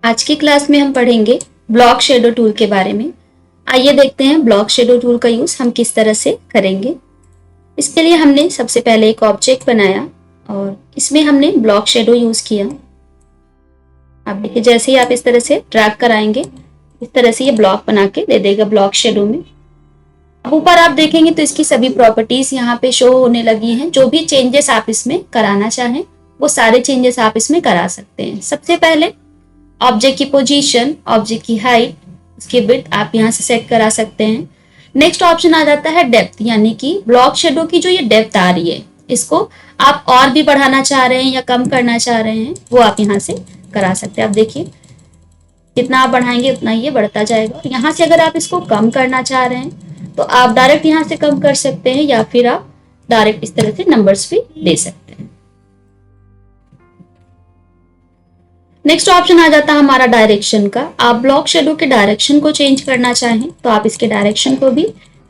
आज की क्लास में हम पढ़ेंगे ब्लॉक शेडो टूल के बारे में। आइए देखते हैं ब्लॉक शेडो टूल का यूज हम किस तरह से करेंगे। इसके लिए हमने सबसे पहले एक ऑब्जेक्ट बनाया और इसमें हमने ब्लॉक शेडो यूज किया। आप देखिए जैसे ही आप इस तरह से ड्रैग कराएंगे इस तरह से ये ब्लॉक बना के दे देगा ब्लॉक शेडो में। अब ऊपर आप देखेंगे तो इसकी सभी प्रॉपर्टीज यहाँ पे शो होने लगी हैं। जो भी चेंजेस आप इसमें कराना चाहें वो सारे चेंजेस आप इसमें करा सकते हैं। सबसे पहले ऑब्जेक्ट की पोजीशन, ऑब्जेक्ट की हाइट, उसकी विड्थ आप यहाँ से सेट करा सकते हैं। नेक्स्ट ऑप्शन आ जाता है डेप्थ, यानी कि ब्लॉक शेडो की जो ये डेप्थ आ रही है इसको आप और भी बढ़ाना चाह रहे हैं या कम करना चाह रहे हैं वो आप यहाँ से करा सकते हैं। आप देखिए जितना आप बढ़ाएंगे उतना ये बढ़ता जाएगा। और यहाँ से अगर आप इसको कम करना चाह रहे हैं तो आप डायरेक्ट यहाँ से कम कर सकते हैं या फिर आप डायरेक्ट इस तरह से नंबर्स भी दे सकते हैं। नेक्स्ट ऑप्शन आ जाता है हमारा डायरेक्शन का। आप ब्लॉक शेडो के डायरेक्शन को चेंज करना चाहें तो आप इसके डायरेक्शन को भी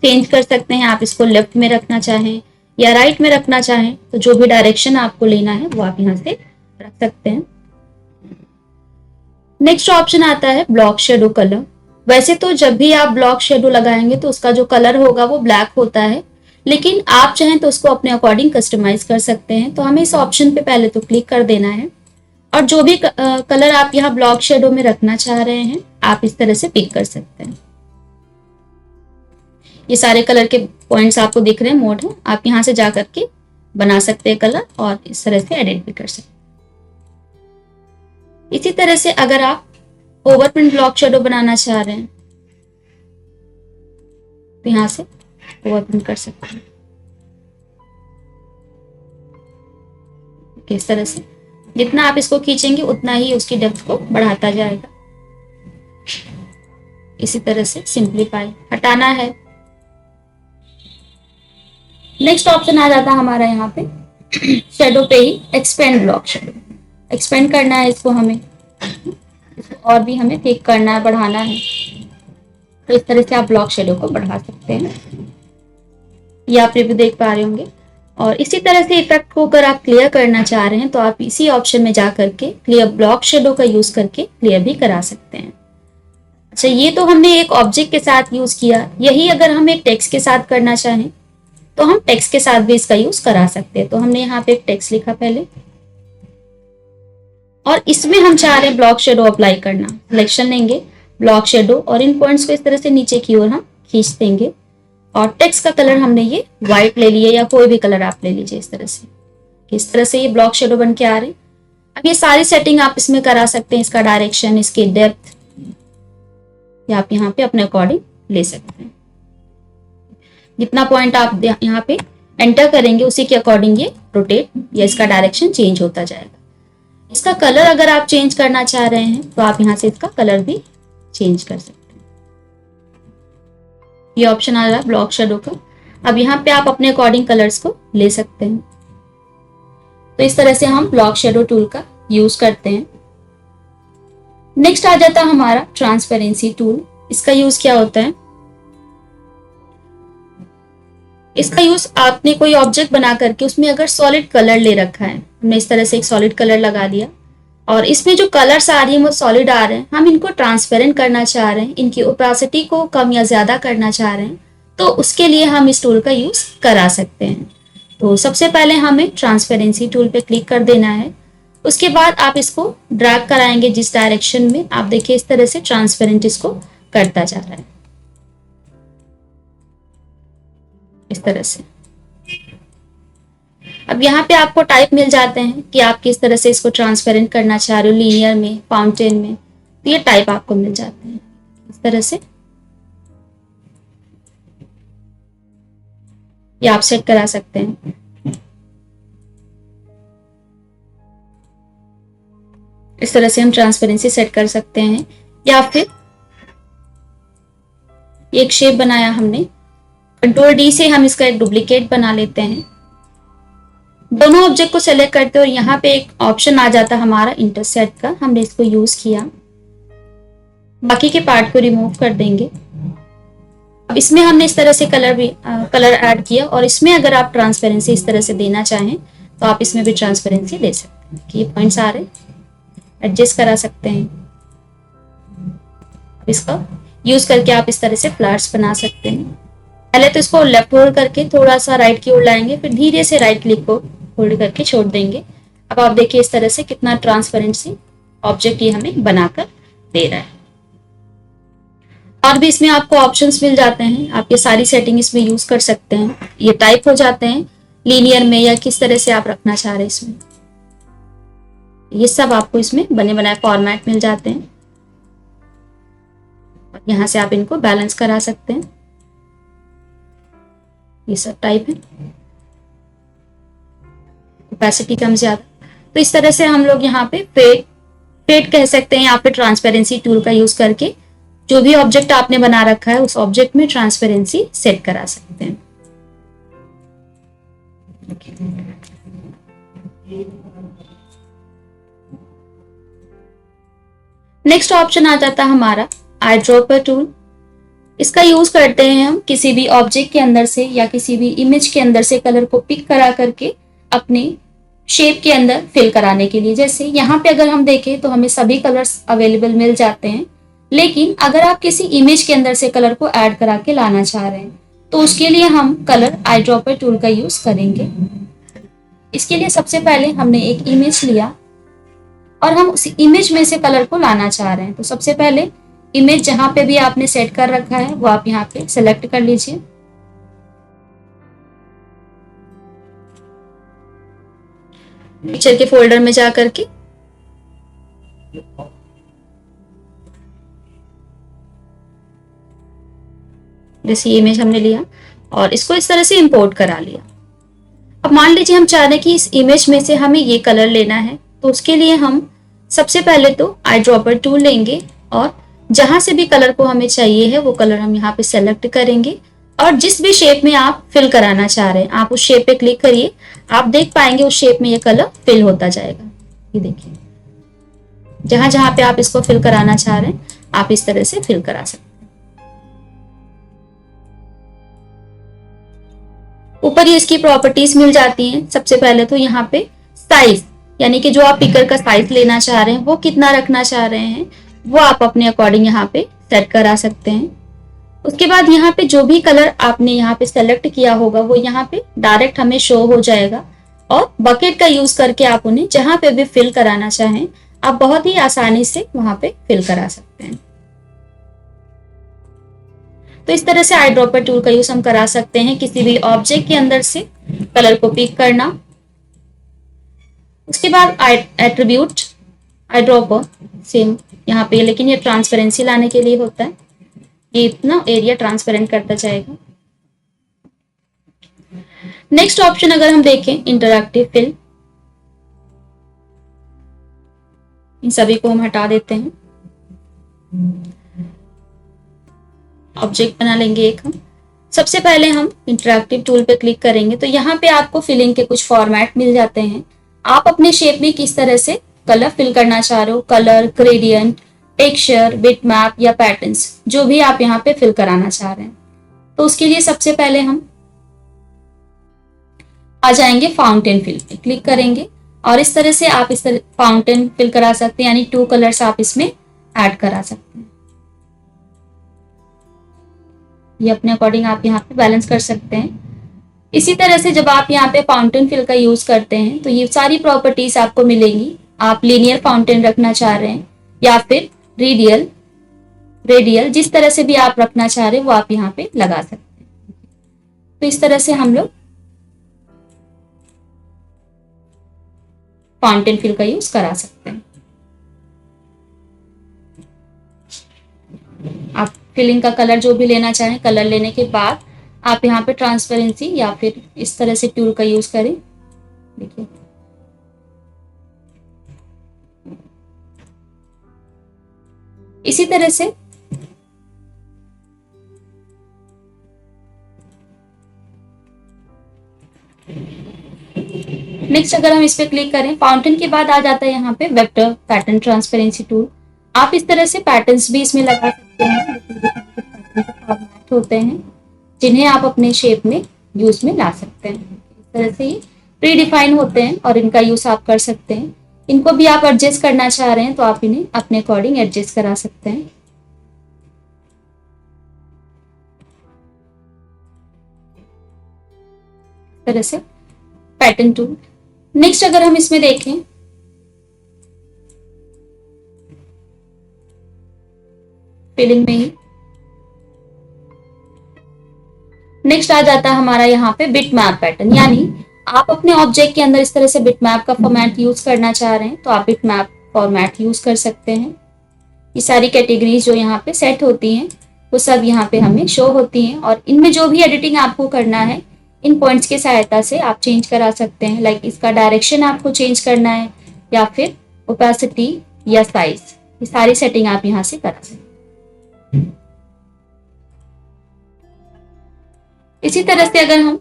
चेंज कर सकते हैं। आप इसको लेफ्ट में रखना चाहें या राइट में रखना चाहें तो जो भी डायरेक्शन आपको लेना है वो आप यहाँ से रख सकते हैं। नेक्स्ट ऑप्शन आता है ब्लॉक शेडो कलर। वैसे तो जब भी आप ब्लॉक शेडो लगाएंगे तो उसका जो कलर होगा वो ब्लैक होता है, लेकिन आप चाहें तो उसको अपने अकॉर्डिंग कस्टमाइज कर सकते हैं। तो हमें इस ऑप्शन पे पहले तो क्लिक कर देना है और जो भी कलर आप यहाँ ब्लॉक शेडो में रखना चाह रहे हैं आप इस तरह से पिक कर सकते हैं। ये सारे कलर के पॉइंट्स आपको दिख रहे हैं, मोड है। आप यहाँ से जा करके बना सकते हैं कलर और इस तरह से एडिट भी कर सकते हैं। इसी तरह से अगर आप ओवरप्रिंट ब्लॉक शेडो बनाना चाह रहे हैं तो यहाँ से ओवरप्रिंट कर सकते हैं इस तरह से। जितना आप इसको खींचेंगे उतना ही उसकी डेप्थ को बढ़ाता जाएगा। इसी तरह से सिंप्लीफाई हटाना है। नेक्स्ट ऑप्शन आ जाता है हमारा यहाँ पे शेडो पे ही एक्सपेंड ब्लॉक शेडो। एक्सपेंड करना है इसको, हमें इसको और भी हमें थिक करना है, बढ़ाना है। तो इस तरह से आप ब्लॉक शेडो को बढ़ा सकते हैं। ये आप रिव्यू देख पा रहे होंगे। और इसी तरह से इफेक्ट को अगर आप क्लियर करना चाह रहे हैं तो आप इसी ऑप्शन में जा करके क्लियर ब्लॉक शेडो का यूज करके क्लियर भी करा सकते हैं। अच्छा, ये तो हमने एक ऑब्जेक्ट के साथ यूज किया। यही अगर हम एक टेक्स्ट के साथ करना चाहें तो हम टेक्स्ट के साथ भी इसका यूज करा सकते हैं। तो हमने यहाँ पे एक टेक्स्ट लिखा पहले और इसमें हम चाह रहे हैं ब्लॉक शेडो अप्लाई करना। सिलेक्शन लेंगे ब्लॉक शेडो और इन पॉइंट्स को इस तरह से नीचे की ओर हम खींच देंगे और टेक्स्ट का कलर हमने ये व्हाइट ले लिया या कोई भी कलर आप ले लीजिए इस तरह से। इस तरह से ये ब्लॉक शेडो बन के आ रहे हैं। अब ये सारी सेटिंग आप इसमें करा सकते हैं। इसका डायरेक्शन, इसकी डेप्थ या आप यहाँ पे अपने अकॉर्डिंग ले सकते हैं। जितना पॉइंट आप यहाँ पे एंटर करेंगे उसी के अकॉर्डिंग ये रोटेट या इसका डायरेक्शन चेंज होता जाएगा। इसका कलर अगर आप चेंज करना चाह रहे हैं तो आप यहाँ से इसका कलर भी चेंज कर सकते हैं। ये ऑप्शन आ रहा है ब्लॉक शेडो का। अब यहाँ पे आप अपने अकॉर्डिंग कलर्स को ले सकते हैं। तो इस तरह से हम ब्लॉक शेडो टूल का यूज करते हैं। नेक्स्ट आ जाता है हमारा ट्रांसपेरेंसी टूल। इसका यूज क्या होता है? इसका यूज आपने कोई ऑब्जेक्ट बना करके उसमें अगर सॉलिड कलर ले रखा है, हमने इस तरह से एक सॉलिड कलर लगा दिया और इसमें जो कलर्स आ रही है वो सॉलिड आ रहे हैं, हम इनको ट्रांसपेरेंट करना चाह रहे हैं, इनकी ओपेसिटी को कम या ज्यादा करना चाह रहे हैं, तो उसके लिए हम इस टूल का यूज करा सकते हैं। तो सबसे पहले हमें ट्रांसपेरेंसी टूल पे क्लिक कर देना है। उसके बाद आप इसको ड्रैग कराएंगे जिस डायरेक्शन में। आप देखिए इस तरह से ट्रांसपेरेंट इसको करता जा रहा है इस तरह से। अब यहाँ पे आपको टाइप मिल जाते हैं कि आप किस तरह से इसको ट्रांसपेरेंट करना चाह रहे हो, लीनियर में, फाउंटेन में। तो ये टाइप आपको मिल जाते हैं इस तरह से। ये आप सेट करा सकते हैं। इस तरह से हम ट्रांसपेरेंसी सेट कर सकते हैं। या फिर एक शेप बनाया हमने, कंट्रोल डी से हम इसका एक डुप्लीकेट बना लेते हैं। दोनों ऑब्जेक्ट को सेलेक्ट करते हैं और यहाँ पे एक ऑप्शन आ जाता है हमारा इंटरसेक्ट का। हमने इसको यूज किया, बाकी के पार्ट को रिमूव कर देंगे। अब इसमें हमने इस तरह से कलर ऐड किया और इसमें अगर आप ट्रांसपेरेंसी इस तरह से देना चाहें तो आप इसमें भी ट्रांसपेरेंसी दे सकते हैं कि ये पॉइंट्स आ रहे, एडजस्ट करा सकते हैं। इसका यूज करके आप इस तरह से फ्लावर्स बना सकते हैं। पहले तो इसको लेफ्ट होल्ड करके थोड़ा सा राइट की ओर लाएंगे, फिर धीरे से राइट क्लिक को होल्ड करके छोड़ देंगे। अब आप देखिए इस तरह से कितना ट्रांसपेरेंसी ऑब्जेक्ट ये हमें बनाकर दे रहा है। और भी इसमें आपको ऑप्शंस मिल जाते हैं, आप ये सारी सेटिंग इसमें यूज कर सकते हैं। ये टाइप हो जाते हैं लीनियर में या किस तरह से आप रखना चाह रहे हैं इसमें, ये सब आपको इसमें बने बनाए फॉर्मेट मिल जाते हैं। और यहाँ से आप इनको बैलेंस करा सकते हैं, ये सब टाइप है, ओपेसिटी कम ज्यादा। तो इस तरह से हम लोग यहाँ पे फेड कह सकते हैं, यहाँ पे ट्रांसपेरेंसी टूल का यूज करके जो भी ऑब्जेक्ट आपने बना रखा है उस ऑब्जेक्ट में ट्रांसपेरेंसी सेट करा सकते हैं। नेक्स्ट ऑप्शन आ जाता है हमारा आई ड्रॉपर टूल। इसका यूज करते हैं हम किसी भी ऑब्जेक्ट के अंदर से या किसी भी इमेज के अंदर से कलर को पिक करा करके अपने शेप के अंदर फिल कराने के लिए। जैसे यहाँ पे अगर हम देखें तो हमें सभी कलर्स अवेलेबल मिल जाते हैं, लेकिन अगर आप किसी इमेज के अंदर से कलर को ऐड करा के लाना चाह रहे हैं तो उसके लिए हम कलर आई ड्रॉपर टूल का यूज करेंगे। इसके लिए सबसे पहले हमने एक इमेज लिया और हम उस इमेज में से कलर को लाना चाह रहे हैं। तो सबसे पहले इमेज जहां पे भी आपने सेट कर रखा है वो आप यहाँ पे सेलेक्ट कर लीजिए। पिक्चर के फोल्डर में जा करके जैसे इमेज हमने लिया और इसको इस तरह से इंपोर्ट करा लिया। अब मान लीजिए हम चाह रहे हैं कि इस इमेज में से हमें ये कलर लेना है, तो उसके लिए हम सबसे पहले तो आई ड्रॉपर टूल लेंगे और जहां से भी कलर को हमें चाहिए है वो कलर हम यहाँ पे सेलेक्ट करेंगे और जिस भी शेप में आप फिल कराना चाह रहे हैं आप उस शेप पे क्लिक करिए, आप देख पाएंगे उस शेप में ये कलर फिल होता जाएगा। ये देखिए जहां जहां पे आप इसको फिल कराना चाह रहे हैं आप इस तरह से फिल करा सकते हैं। ऊपर ही इसकी प्रॉपर्टीज मिल जाती हैं। सबसे पहले तो यहाँ पे साइज, यानी कि जो आप पिकर का साइज लेना चाह रहे हैं वो कितना रखना चाह रहे हैं वो आप अपने अकॉर्डिंग यहाँ पे सेट करा सकते हैं। उसके बाद यहाँ पे जो भी कलर आपने यहाँ पे सेलेक्ट किया होगा वो यहाँ पे डायरेक्ट हमें शो हो जाएगा और बकेट का यूज करके आप उन्हें जहां पे भी फिल कराना चाहें आप बहुत ही आसानी से वहां पे फिल करा सकते हैं। तो इस तरह से आई ड्रॉपर टूल का यूज हम करा सकते हैं किसी भी ऑब्जेक्ट के अंदर से कलर को पिक करना। उसके बाद एट्रीब्यूट आई ड्रॉपर सेम यहाँ पे, लेकिन ये ट्रांसपेरेंसी लाने के लिए होता है, ये इतना एरिया ट्रांसपेरेंट करता जाएगा। नेक्स्ट ऑप्शन अगर हम देखें इंटरैक्टिव फिल, इन सभी को हम हटा देते हैं, ऑब्जेक्ट बना लेंगे एक हम। सबसे पहले हम इंटरैक्टिव टूल पे क्लिक करेंगे तो यहाँ पे आपको फिलिंग के कुछ फॉर्मेट मिल जाते हैं। आप अपने शेप में किस तरह से कलर फिल करना चाह रहे हो, कलर, ग्रेडियंट, टेक्सचर, बिटमैप या पैटर्न्स, जो भी आप यहाँ पे फिल कराना चाह रहे हैं। तो उसके लिए सबसे पहले हम आ जाएंगे फाउंटेन फिल पे क्लिक करेंगे और इस तरह से आप इस तरह फाउंटेन फिल करा सकते हैं, यानी 2 कलर्स आप इसमें ऐड करा सकते हैं। ये अपने अकॉर्डिंग आप यहाँ पे बैलेंस कर सकते हैं। इसी तरह से जब आप यहाँ पे फाउंटेन फिल का यूज करते हैं तो ये सारी प्रॉपर्टीज आपको मिलेंगी। आप लीनियर फाउंटेन रखना चाह रहे हैं या फिर रेडियल, जिस तरह से भी आप रखना चाह रहे हैं वो आप यहाँ पे लगा सकते हैं। तो इस तरह से हम लोग फाउंटेन फिल का यूज करा सकते हैं। आप फिलिंग का कलर जो भी लेना चाहें, कलर लेने के बाद आप यहाँ पे ट्रांसपेरेंसी या फिर इस तरह से टूल का यूज करें। देखिए इसी तरह से नेक्स्ट अगर हम इस पे क्लिक करें, फाउंटेन के बाद आ जाता है यहाँ पे वेक्टर पैटर्न ट्रांसपेरेंसी टूल। आप इस तरह से पैटर्न्स भी इसमें लगा सकते हैं, फॉर्मेट होते हैं जिन्हें आप अपने शेप में यूज में ला सकते हैं। इस तरह से ये प्री डिफाइन होते हैं और इनका यूज आप कर सकते हैं। इनको भी आप एडजस्ट करना चाह रहे हैं तो आप इन्हें अपने अकॉर्डिंग एडजस्ट करा सकते हैं। तरह से पैटर्न टूल। नेक्स्ट अगर हम इसमें देखें फिलिंग में ही नेक्स्ट आ जाता है हमारा यहाँ पे बिट मैप पैटर्न, यानी आप अपने ऑब्जेक्ट के अंदर इस तरह से बिट मैप का फॉर्मेट यूज करना चाह रहे हैं तो आप बिट मैप फॉर्मेट यूज कर सकते हैं। ये सारी कैटेगरीज जो यहाँ पे सेट होती हैं वो सब यहाँ पे हमें शो होती हैं और इनमें जो भी एडिटिंग आपको करना है इन पॉइंट्स की सहायता से आप चेंज करा सकते हैं। लाइक इसका डायरेक्शन आपको चेंज करना है या फिर ओपेसिटी या साइज, ये सारी सेटिंग आप यहाँ से करा सकते हैं। इसी तरह से अगर हम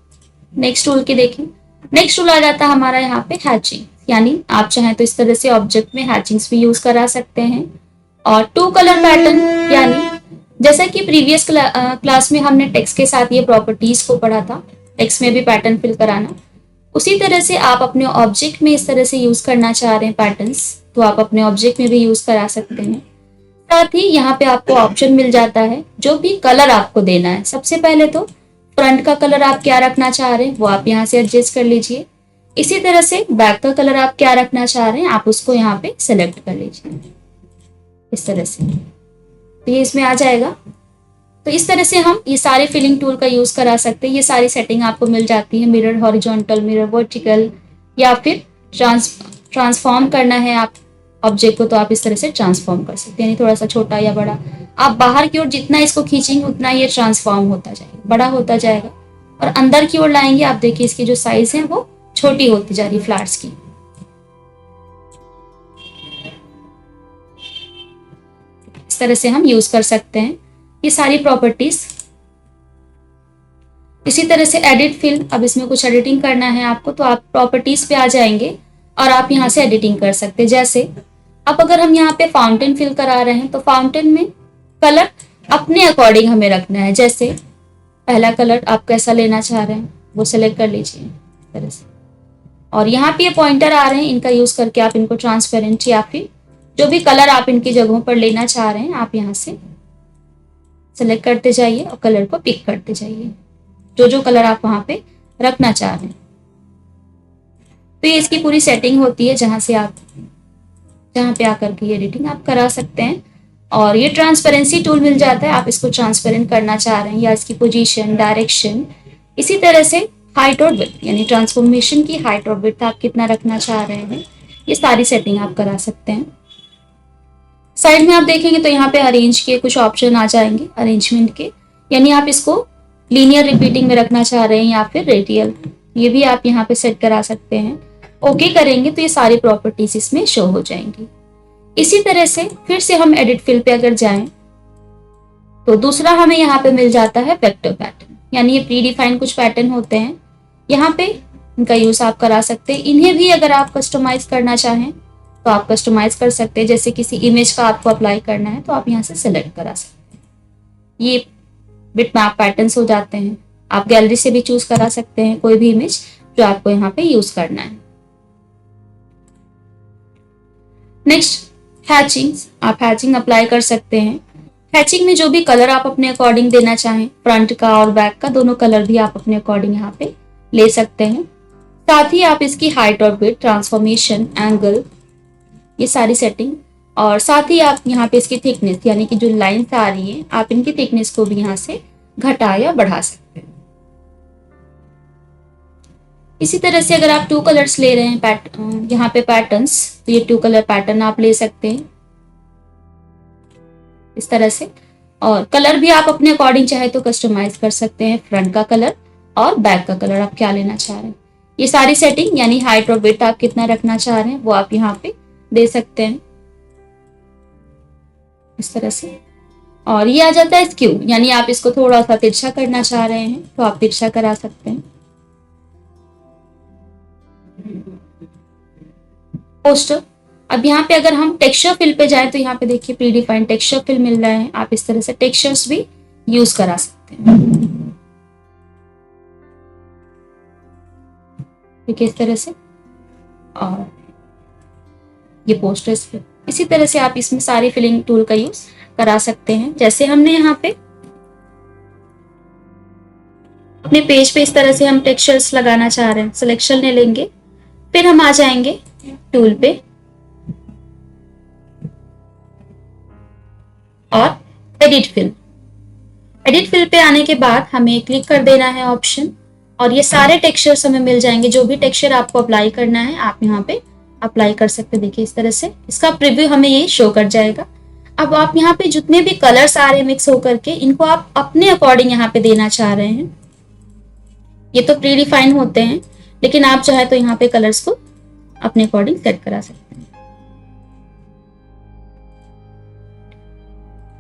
नेक्स्ट टूल की देखें, नेक्स्ट टूल आ जाता है हमारा यहाँ पे हैचिंग, यानी आप चाहें तो इस तरह से ऑब्जेक्ट में हैचिंग्स भी यूज करा सकते हैं। और टू कलर पैटर्न, यानी जैसा कि प्रीवियस क्लास में हमने टेक्स्ट के साथ ये प्रॉपर्टीज को पढ़ा था, टेक्स्ट में भी पैटर्न फिल कराना, उसी तरह से आप अपने ऑब्जेक्ट में इस तरह से यूज करना चाह रहे हैं पैटर्न्स, तो आप अपने ऑब्जेक्ट में भी यूज करा सकते हैं। साथ ही यहाँ पे आपको ऑप्शन मिल जाता है जो भी कलर आपको देना है। सबसे पहले तो फ्रंट का कलर आप क्या रखना चाह रहे हैं वो आप यहाँ से एडजस्ट कर लीजिए। इसी तरह से बैक का कलर आप क्या रखना चाह रहे हैं आप उसको यहाँ पे सेलेक्ट कर लीजिए इस तरह से, तो ये इसमें आ जाएगा। तो इस तरह से हम ये सारे फिलिंग टूल का यूज करा सकते हैं। ये सारी सेटिंग आपको मिल जाती है, मिरर हॉरिजॉन्टल, मिरर वर्टिकल, या फिर ट्रांसफॉर्म करना है आप ऑब्जेक्ट को तो आप इस तरह से ट्रांसफॉर्म कर सकते हैं, यानी थोड़ा सा छोटा या बड़ा। आप बाहर की ओर जितना इसको खींचेंगे उतना ये ट्रांसफॉर्म होता जाएगा, बड़ा होता जाएगा, और अंदर की ओर लाएंगे आप देखिए इसकी जो साइज है वो छोटी होती जा रही फ्लावर्स की। इस तरह से हम यूज कर सकते हैं ये सारी प्रॉपर्टीज। इसी तरह से एडिट फिल, अब इसमें कुछ एडिटिंग करना है आपको तो आप प्रॉपर्टीज पे आ जाएंगे और आप यहाँ से एडिटिंग कर सकते हैं। जैसे अब अगर हम यहाँ पे फाउंटेन फिल करा रहे हैं तो फाउंटेन में कलर अपने अकॉर्डिंग हमें रखना है। जैसे पहला कलर आप कैसा लेना चाह रहे हैं वो सेलेक्ट कर लीजिए इस तरह से, और यहाँ पे ये पॉइंटर आ रहे हैं, इनका यूज करके आप इनको ट्रांसपेरेंट या फिर जो भी कलर आप इनकी जगहों पर लेना चाह रहे हैं आप यहाँ से सेलेक्ट करते जाइए और कलर को पिक करते जाइए जो जो कलर आप वहां पे रखना चाह रहे हैं। तो ये इसकी पूरी सेटिंग होती है जहां पे आकर के एडिटिंग आप करा सकते हैं। और ये ट्रांसपेरेंसी टूल मिल जाता है, आप इसको ट्रांसपेरेंट करना चाह रहे हैं या इसकी पोजीशन, डायरेक्शन, इसी तरह से हाइट और विड्थ, यानी ट्रांसफॉर्मेशन की हाइट और विड्थ आप कितना रखना चाह रहे हैं, ये सारी सेटिंग आप करा सकते हैं। साइड में आप देखेंगे तो यहाँ पे अरेंज के कुछ ऑप्शन आ जाएंगे, अरेंजमेंट के, यानी आप इसको लीनियर रिपीटिंग में रखना चाह रहे हैं या फिर रेडियल, ये भी आप यहाँ पे सेट करा सकते हैं। ओके करेंगे तो ये सारी प्रॉपर्टीज इसमें शो हो जाएंगी। इसी तरह से फिर से हम एडिट फिल पे अगर जाएं तो दूसरा हमें यहाँ पे मिल जाता है वेक्टर पैटर्न, यानी ये प्री डिफाइंड कुछ पैटर्न होते हैं, यहाँ पे इनका यूज आप करा सकते हैं। इन्हें भी अगर आप कस्टमाइज करना चाहें तो आप कस्टमाइज कर सकते हैं। जैसे किसी इमेज का आपको अप्लाई करना है तो आप यहाँ से सेलेक्ट करा सकते हैं, ये बिट मैप पैटर्न्स हो जाते हैं। आप गैलरी से भी चूज करा सकते हैं कोई भी इमेज जो आपको यहाँ पे यूज करना है। नेक्स्ट हैचिंग, आप हैचिंग अप्लाई कर सकते हैं। हैचिंग में जो भी कलर आप अपने अकॉर्डिंग देना चाहें, फ्रंट का और बैक का दोनों कलर भी आप अपने अकॉर्डिंग यहाँ पे ले सकते हैं। साथ ही आप इसकी हाइट और विड्थ, ट्रांसफॉर्मेशन, एंगल, ये सारी सेटिंग, और साथ ही आप यहाँ पे इसकी थिकनेस, यानी कि जो लाइन्स आ रही है आप इनकी थिकनेस को भी यहाँ से घटा या बढ़ा सकते हैं। इसी तरह से अगर आप टू कलर्स ले रहे हैं यहाँ पे पैटर्न्स, तो ये टू कलर पैटर्न आप ले सकते हैं इस तरह से। और कलर भी आप अपने अकॉर्डिंग चाहे तो कस्टमाइज कर सकते हैं, फ्रंट का कलर और बैक का कलर आप क्या लेना चाह रहे हैं। ये सारी सेटिंग, यानी हाइट और विड्थ आप कितना रखना चाह रहे हैं वो आप यहाँ पे दे सकते हैं इस तरह से। और ये आ जाता है स्क्यू, यानी आप इसको थोड़ा सा तिरछा करना चाह रहे हैं तो आप तिरछा करा सकते हैं। पोस्टर, अब यहाँ पे अगर हम टेक्सचर फिल पे जाएं तो यहाँ पे देखिए प्री डिफाइंड टेक्सचर फिल मिल रहा है, आप इस तरह से टेक्सचर्स भी यूज करा सकते हैं। ठीक है, इस तरह से। और ये पोस्टर्स पे इसी तरह से आप इसमें सारी फिलिंग टूल का यूज करा सकते हैं। जैसे हमने यहाँ पे अपने पेज पे इस तरह से हम टेक्सचर्स लगाना चाह रहे हैं, सिलेक्शन ले लेंगे, फिर हम आ जाएंगे टूल पे और एडिट फिल। एडिट फिल पे आने के बाद हमें क्लिक कर देना है ऑप्शन, और ये सारे टेक्सचर्स हमें मिल जाएंगे। जो भी टेक्सचर आपको अप्लाई करना है आप यहाँ पे अप्लाई कर सकते हैं। देखिए इस तरह से इसका प्रीव्यू हमें ये शो कर जाएगा। अब आप यहाँ पे जितने भी कलर्स आ रहे हैं मिक्स होकर के, इनको आप अपने अकॉर्डिंग यहाँ पे देना चाह रहे हैं। ये तो प्री डिफाइन होते हैं, लेकिन आप चाहे तो यहाँ पे कलर्स को अपने अकॉर्डिंग सेट करा सकते हैं।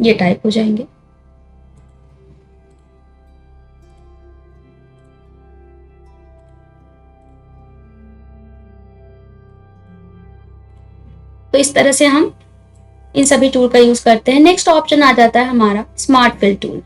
ये टाइप हो जाएंगे। तो इस तरह से हम इन सभी टूल का यूज करते हैं। नेक्स्ट ऑप्शन आ जाता है हमारा स्मार्ट फिल टूल।